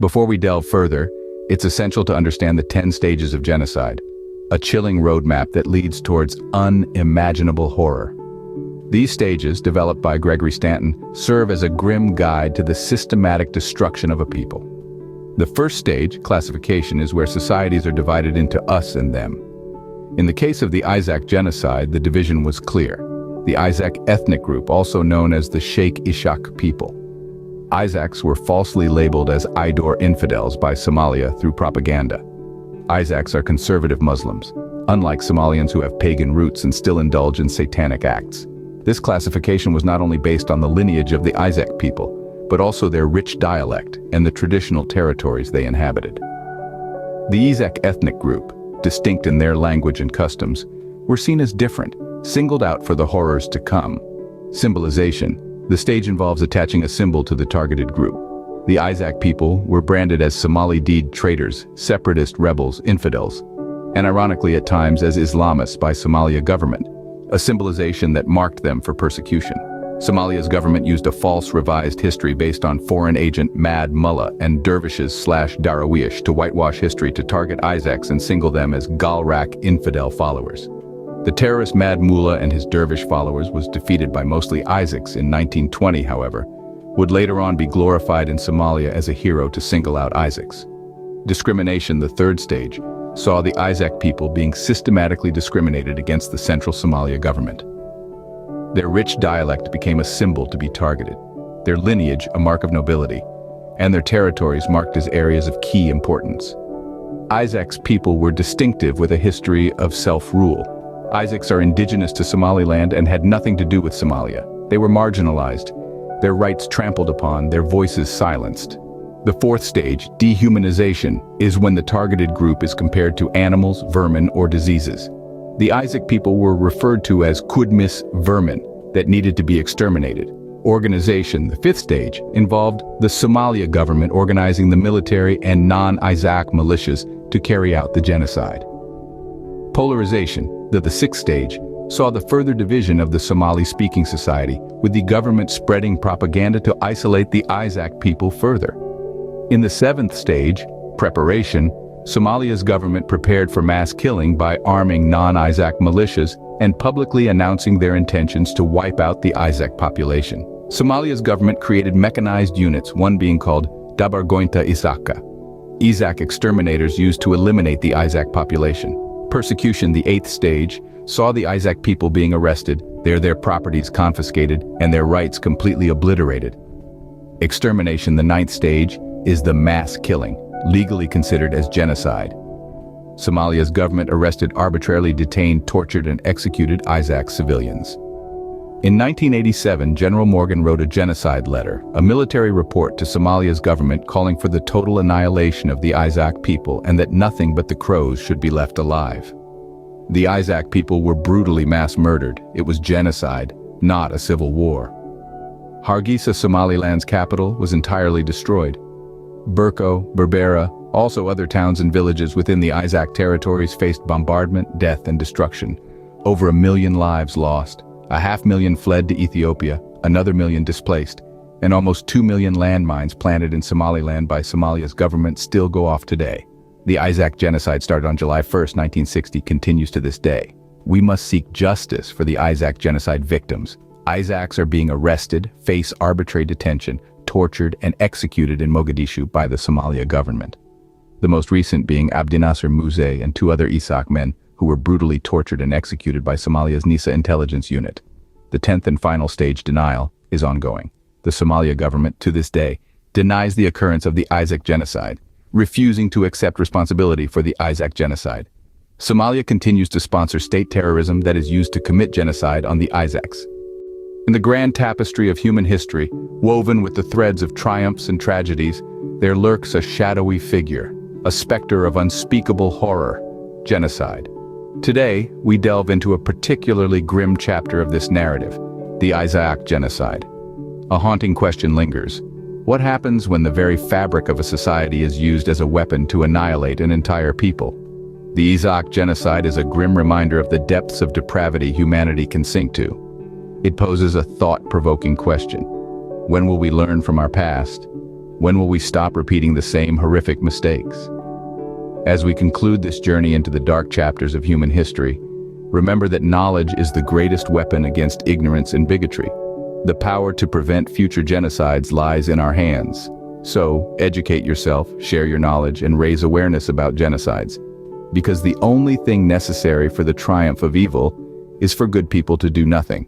Before we delve further, it's essential to understand the 10 stages of genocide, a chilling roadmap that leads towards unimaginable horror. These stages, developed by Gregory Stanton, serve as a grim guide to the systematic destruction of a people. The first stage, classification, is where societies are divided into us and them. In the case of the Isaaq Genocide, the division was clear. The Isaaq ethnic group, also known as the Sheikh Isaaq people. Isaaqs were falsely labeled as Idor infidels by Somalia through propaganda. Isaaqs are conservative Muslims, unlike Somalians who have pagan roots and still indulge in satanic acts. This classification was not only based on the lineage of the Isaaq people, but also their rich dialect and the traditional territories they inhabited. The Isaaq ethnic group, distinct in their language and customs, were seen as different, singled out for the horrors to come. Symbolization. The stage involves attaching a symbol to the targeted group. The Isaaq people were branded as Somali Deed traitors, separatist rebels, infidels, and ironically at times as Islamists by Somalia government, a symbolization that marked them for persecution. Somalia's government used a false revised history based on foreign agent Mad Mullah and dervishes/Darawish to whitewash history to target Isaaqs and single them as Galrak infidel followers. The terrorist Mad Mullah and his dervish followers was defeated by mostly Isaaqs in 1920, however, would later on be glorified in Somalia as a hero to single out Isaaqs. Discrimination, the third stage, saw the Isaaq people being systematically discriminated against the central Somalia government. Their rich dialect became a symbol to be targeted, their lineage a mark of nobility, and their territories marked as areas of key importance. Isaaq's people were distinctive with a history of self-rule. Isaaqs are indigenous to Somaliland and had nothing to do with Somalia. They were marginalized, their rights trampled upon, their voices silenced. The fourth stage, dehumanization, is when the targeted group is compared to animals, vermin, or diseases. The Isaaq people were referred to as Kudmis vermin that needed to be exterminated. Organization, the fifth stage, involved the Somalia government organizing the military and non-Isaaq militias to carry out the genocide. Polarization, the sixth stage, saw the further division of the Somali-speaking society, with the government spreading propaganda to isolate the Isaaq people further. In the seventh stage, preparation, Somalia's government prepared for mass killing by arming non-Isaaq militias and publicly announcing their intentions to wipe out the Isaaq population. Somalia's government created mechanized units, one being called Dabargoynta Isaaqka. Isaaq exterminators used to eliminate the Isaaq population. Persecution, the eighth stage, saw the Isaaq people being arrested, their properties confiscated, and their rights completely obliterated. Extermination, the ninth stage, is the mass killing, legally considered as genocide. Somalia's government arrested, arbitrarily detained, tortured, and executed Isaaq civilians. In 1987, General Morgan wrote a genocide letter, a military report to Somalia's government calling for the total annihilation of the Isaaq people and that nothing but the Crows should be left alive. The Isaaq people were brutally mass murdered. It was genocide, not a civil war. Hargeisa, Somaliland's capital, was entirely destroyed. Burko, Berbera, also other towns and villages within the Isaaq territories faced bombardment, death, and destruction. Over 1 million lives lost, 500,000 fled to Ethiopia, another 1 million displaced, and almost 2 million landmines planted in Somaliland by Somalia's government still go off today. The Isaaq Genocide started on July 1, 1960, continues to this day. We must seek justice for the Isaaq Genocide victims. Isaaqs are being arrested, face arbitrary detention, tortured, and executed in Mogadishu by the Somalia government. The most recent being Abdinasser Muse and 2 other Isaaq men who were brutally tortured and executed by Somalia's Nisa intelligence unit. The 10th and final stage, denial, is ongoing. The Somalia government, to this day, denies the occurrence of the Isaaq Genocide, refusing to accept responsibility for the Isaaq Genocide. Somalia continues to sponsor state terrorism that is used to commit genocide on the Isaaqs. In the grand tapestry of human history, woven with the threads of triumphs and tragedies, there lurks a shadowy figure, a specter of unspeakable horror, genocide. Today, we delve into a particularly grim chapter of this narrative, the Isaaq Genocide. A haunting question lingers. What happens when the very fabric of a society is used as a weapon to annihilate an entire people? The Isaaq Genocide is a grim reminder of the depths of depravity humanity can sink to. It poses a thought-provoking question. When will we learn from our past? When will we stop repeating the same horrific mistakes? As we conclude this journey into the dark chapters of human history, remember that knowledge is the greatest weapon against ignorance and bigotry. The power to prevent future genocides lies in our hands. So, educate yourself, share your knowledge, and raise awareness about genocides. Because the only thing necessary for the triumph of evil is for good people to do nothing.